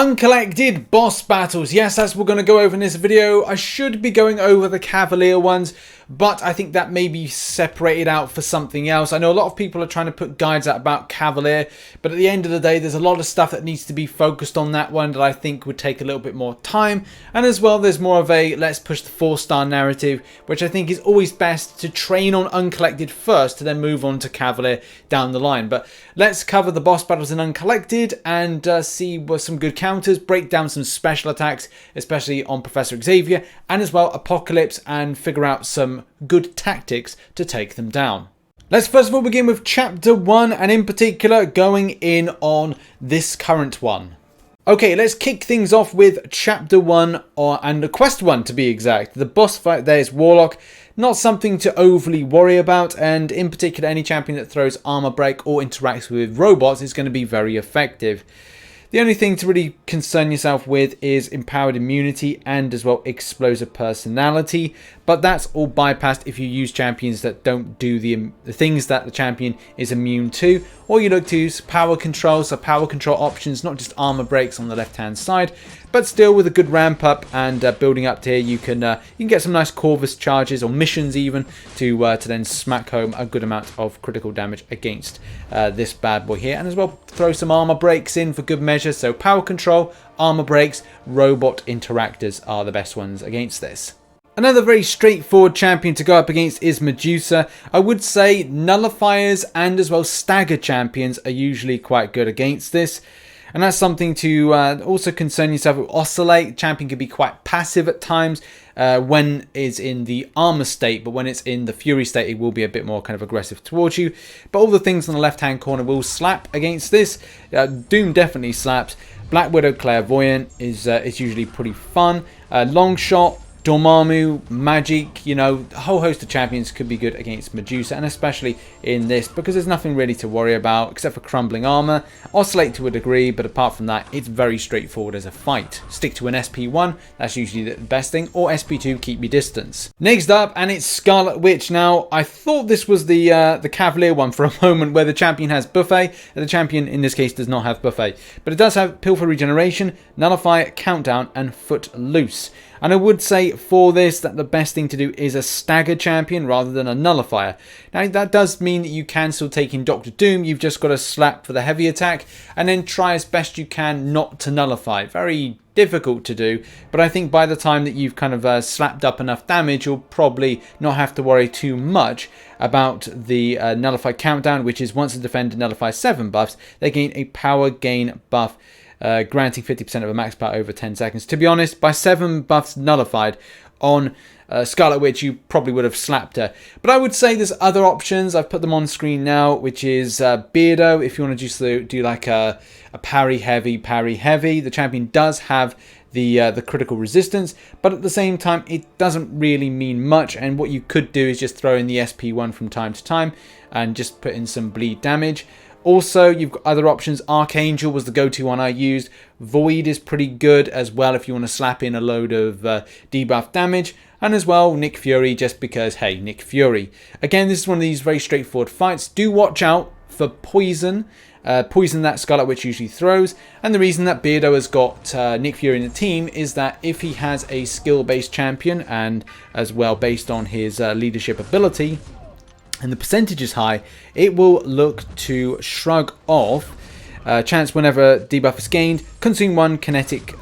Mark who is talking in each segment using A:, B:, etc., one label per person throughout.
A: Uncollected boss battles. Yes, that's what we're going to go over in this video. I should be going over the Cavalier ones, but I think that may be separated out for something else. I know a lot of people are trying to put guides out about Cavalier, but at the end of the day, there's a lot of stuff that needs to be focused on that one that I think would take a little bit more time. And as well, there's more of a let's push the 4-star narrative, which I think is always best to train on Uncollected first to then move on to Cavalier down the line. But let's cover the boss battles in Uncollected and see what some good counters, break down some special attacks, especially on Professor Xavier, and as well Apocalypse, and figure out some good tactics to take them down. Let's first of all begin with Chapter 1, and in particular going in on this current one. Okay, let's kick things off with Chapter 1, and the Quest 1 to be exact. The boss fight there is Warlock. Not something to overly worry about, and in particular any champion that throws armor break or interacts with robots is going to be very effective. The only thing to really concern yourself with is empowered immunity and as well explosive personality, but that's all bypassed if you use champions that don't do the things that the champion is immune to. All you look to is power control, so power control options, not just armor breaks on the left hand side, but still with a good ramp up and building up to here, you can get some nice Corvus charges or missions even to then smack home a good amount of critical damage against this bad boy here, and as well throw some armor breaks in for good measure. So power control, armor breaks, robot interactors are the best ones against this. Another very straightforward champion to go up against is Medusa. I would say nullifiers and as well stagger champions are usually quite good against this. And that's something to also concern yourself with. Oscillate. Champion can be quite passive at times when it's in the armor state, but when it's in the fury state, it will be a bit more kind of aggressive towards you. But all the things on the left-hand corner will slap against this. Doom definitely slaps. Black Widow Clairvoyant is usually pretty fun. Long Shot, Dormammu, Majik, you know, a whole host of champions could be good against Medusa, and especially in this because there's nothing really to worry about except for crumbling armor. Oscillate to a degree, but apart from that, it's very straightforward as a fight. Stick to an SP1, that's usually the best thing, or SP2, keep your distance. Next up, and it's Scarlet Witch. Now, I thought this was the Cavalier one for a moment where the champion has buffet. The champion in this case does not have buffet, but it does have Pill for Regeneration, Nullify, Countdown, and Foot Loose. And I would say for this that the best thing to do is a stagger champion rather than a nullifier. Now that does mean that you can still take in Doctor Doom. You've just got to slap for the heavy attack and then try as best you can not to nullify. Very difficult to do, but I think by the time that you've kind of slapped up enough damage, you'll probably not have to worry too much about the nullify countdown, which is once a defender nullifies 7 buffs, they gain a power gain buff, granting 50% of a max power over 10 seconds. To be honest, by 7 buffs nullified on Scarlet Witch, you probably would have slapped her. But I would say there's other options. I've put them on screen now, which is Beardo. If you want to just do like a parry heavy. The champion does have the critical resistance, but at the same time, it doesn't really mean much. And what you could do is just throw in the SP1 from time to time and just put in some bleed damage. Also, you've got other options. Archangel was the go-to one I used. Void is pretty good as well if you want to slap in a load of debuff damage. And as well, Nick Fury, just because, hey, Nick Fury. Again, this is one of these very straightforward fights. Do watch out for poison. Poison that Scarlet Witch usually throws. And the reason that Beardo has got Nick Fury in the team is that if he has a skill-based champion, and as well based on his leadership ability, and the percentage is high, it will look to shrug off chance whenever debuff is gained, consume 1 kinetic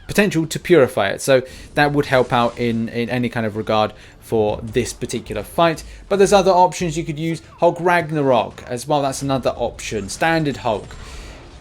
A: potential to purify it. So that would help out in any kind of regard for this particular fight. But there's other options. You could use Hulk Ragnarok as well. That's another option. Standard Hulk.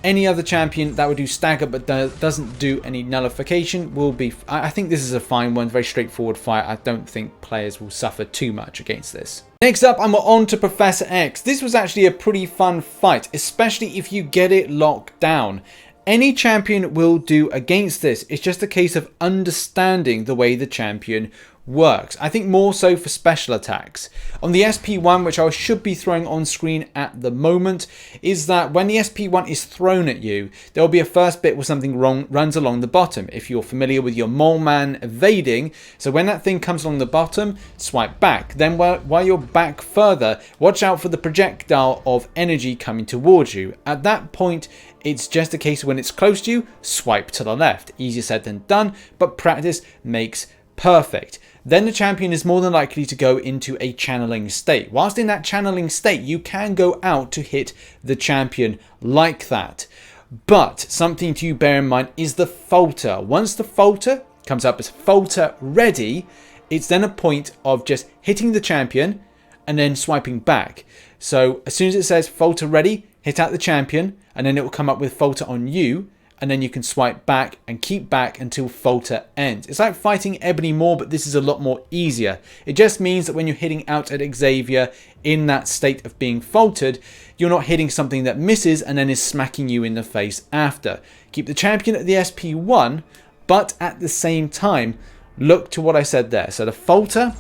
A: Any other champion that would do stagger but doesn't do any nullification will be... I think this is a fine one, very straightforward fight. I don't think players will suffer too much against this. Next up, I'm on to Professor X. This was actually a pretty fun fight, especially if you get it locked down. Any champion will do against this. It's just a case of understanding the way the champion works. I think more so for special attacks. On the SP1, which I should be throwing on screen at the moment, is that when the SP1 is thrown at you, there will be a first bit where something wrong runs along the bottom. If you're familiar with your mole man evading, so when that thing comes along the bottom, swipe back. Then while you're back further, watch out for the projectile of energy coming towards you. At that point, It's just a case of when it's close to you, swipe to the left. Easier said than done, but practice makes perfect. Then the champion is more than likely to go into a channeling state. Whilst in that channeling state, you can go out to hit the champion like that. But something to bear in mind is the falter. Once the falter comes up as falter ready, it's then a point of just hitting the champion and then swiping back. So as soon as it says falter ready, hit out the champion, and then it will come up with falter on you, and then you can swipe back and keep back until falter ends. It's like fighting Ebony Maw, but this is a lot more easier. It just means that when you're hitting out at Xavier in that state of being faltered, you're not hitting something that misses and then is smacking you in the face after. Keep the champion at the SP1, but at the same time, look to what I said there. So the falter,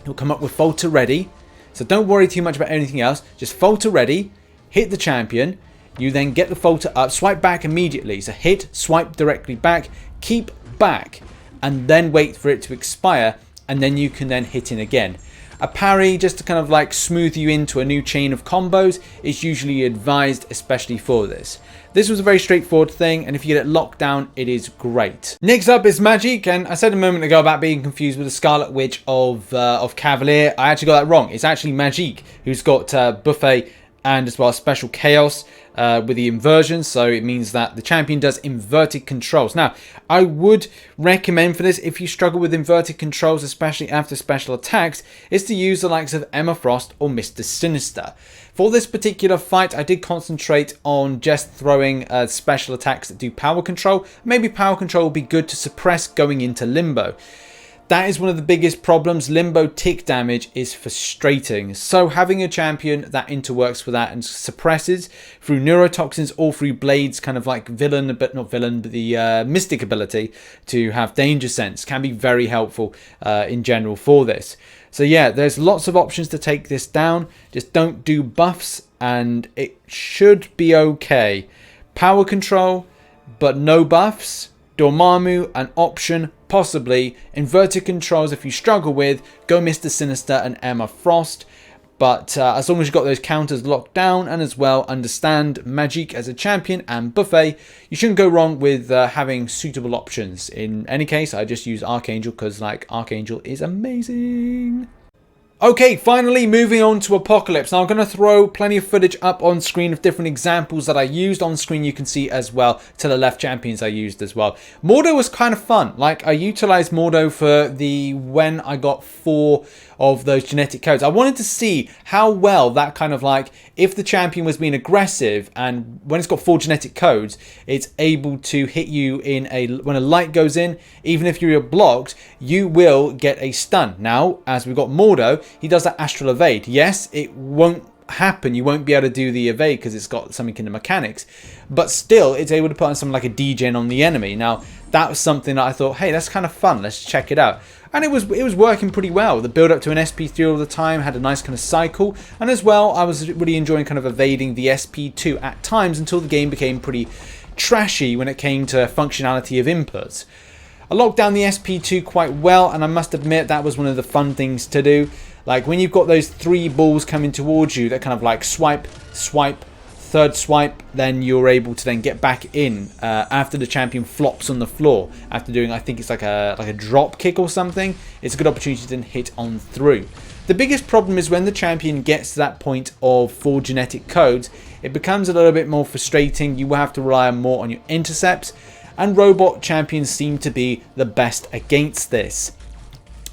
A: it'll come up with falter ready. So don't worry too much about anything else. Just falter ready, hit the champion. You then get the falter up, swipe back immediately. So hit, swipe directly back, keep back, and then wait for it to expire, and then you can then hit in again. A parry, just to kind of like smooth you into a new chain of combos, is usually advised, especially for this. This was a very straightforward thing, and if you get it locked down, it is great. Next up is Majik, and I said a moment ago about being confused with the Scarlet Witch of Cavalier. I actually got that wrong. It's actually Majik, who's got Buffet and as well Special Chaos with the inversion, so it means that the champion does inverted controls. Now, I would recommend for this, if you struggle with inverted controls, especially after special attacks, is to use the likes of Emma Frost or Mr. Sinister. For this particular fight, I did concentrate on just throwing special attacks that do power control. Maybe power control would be good to suppress going into limbo. That is one of the biggest problems. Limbo tick damage is frustrating. So having a champion that interworks with that and suppresses through neurotoxins or through blades, kind of like villain, but not villain, but the mystic ability to have danger sense can be very helpful in general for this. So yeah, there's lots of options to take this down. Just don't do buffs and it should be okay. Power control, but no buffs. Dormammu, an option, possibly. Inverted controls, if you struggle with, go Mr. Sinister and Emma Frost. But as long as you've got those counters locked down and as well understand Majik as a champion and Buffet, you shouldn't go wrong with having suitable options. In any case, I just use Archangel because like Archangel is amazing. Okay, finally moving on to Apocalypse. Now I'm going to throw plenty of footage up on screen of different examples that I used on screen. You can see as well to the left champions I used as well. Mordo was kind of fun. Like I utilized Mordo for the when I got 4 of those genetic codes. I wanted to see how well that kind of like if the champion was being aggressive and when it's got 4 genetic codes, it's able to hit you in when a light goes in, even if you're blocked, you will get a stun. Now, as we've got Mordo, he does that astral evade. Yes, it won't happen. You won't be able to do the evade because it's got something in the mechanics, but still it's able to put on something like a degen on the enemy. Now that was something that I thought, hey, that's kind of fun, let's check it out. And it was working pretty well. The build up to an SP3 all the time had a nice kind of cycle, and as well I was really enjoying kind of evading the SP2 at times until the game became pretty trashy when it came to functionality of inputs. I locked down the SP2 quite well, and I must admit that was one of the fun things to do. Like when you've got those 3 balls coming towards you that kind of like swipe, swipe, third swipe, then you're able to then get back in after the champion flops on the floor. After doing, I think it's like a drop kick or something, it's a good opportunity to then hit on through. The biggest problem is when the champion gets to that point of 4 genetic codes, it becomes a little bit more frustrating. You will have to rely more on your intercepts, and robot champions seem to be the best against this.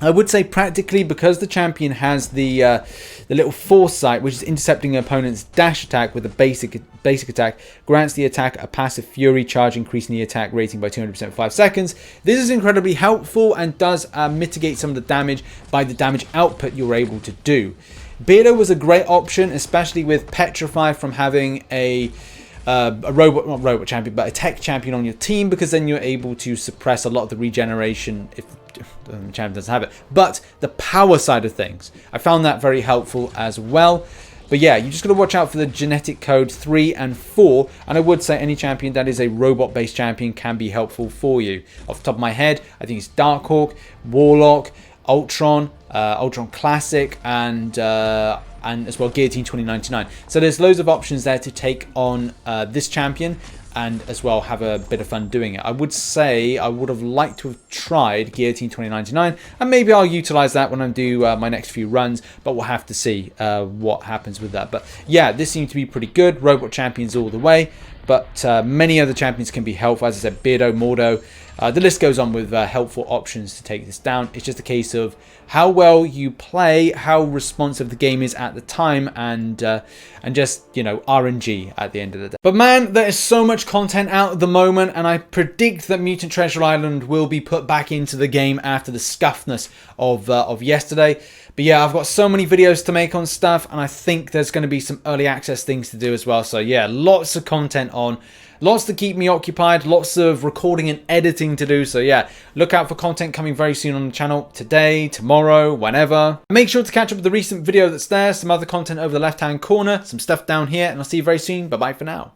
A: I would say practically, because the champion has the little foresight, which is intercepting an opponent's dash attack with a basic attack, grants the attack a passive fury charge, increasing the attack rating by 200% for 5 seconds. This is incredibly helpful and does mitigate some of the damage by the damage output you're able to do. Beardo was a great option, especially with Petrify, from having a robot champion, but a tech champion on your team, because then you're able to suppress a lot of the regeneration if the champion doesn't have it. But the power side of things, I found that very helpful as well. But yeah, you just got to watch out for the genetic code 3 and 4, and I would say any champion that is a robot based champion can be helpful for you. Off the top of my head, I think it's Darkhawk, Warlock, Ultron, Ultron Classic, and as well Guillotine 2099. So there's loads of options there to take on this champion. and as well have a bit of fun doing it. I would say I would have liked to have tried Guillotine 2099, and maybe I'll utilize that when I do my next few runs, but we'll have to see what happens with that. But yeah, this seemed to be pretty good. Robot champions all the way, but many other champions can be helpful. As I said, Beardo, Mordo, the list goes on with helpful options to take this down. It's just a case of how well you play, how responsive the game is at the time, and just, you know, RNG at the end of the day. But man, there is so much content out at the moment, and I predict that Mutant Treasure Island will be put back into the game after the scuffness of yesterday. But yeah, I've got so many videos to make on stuff, and I think there's going to be some early access things to do as well. So yeah, lots of content on. Lots to keep me occupied, lots of recording and editing to do. So yeah, look out for content coming very soon on the channel, today, tomorrow, whenever. Make sure to catch up with the recent video that's there, some other content over the left-hand corner, some stuff down here, and I'll see you very soon. Bye-bye for now.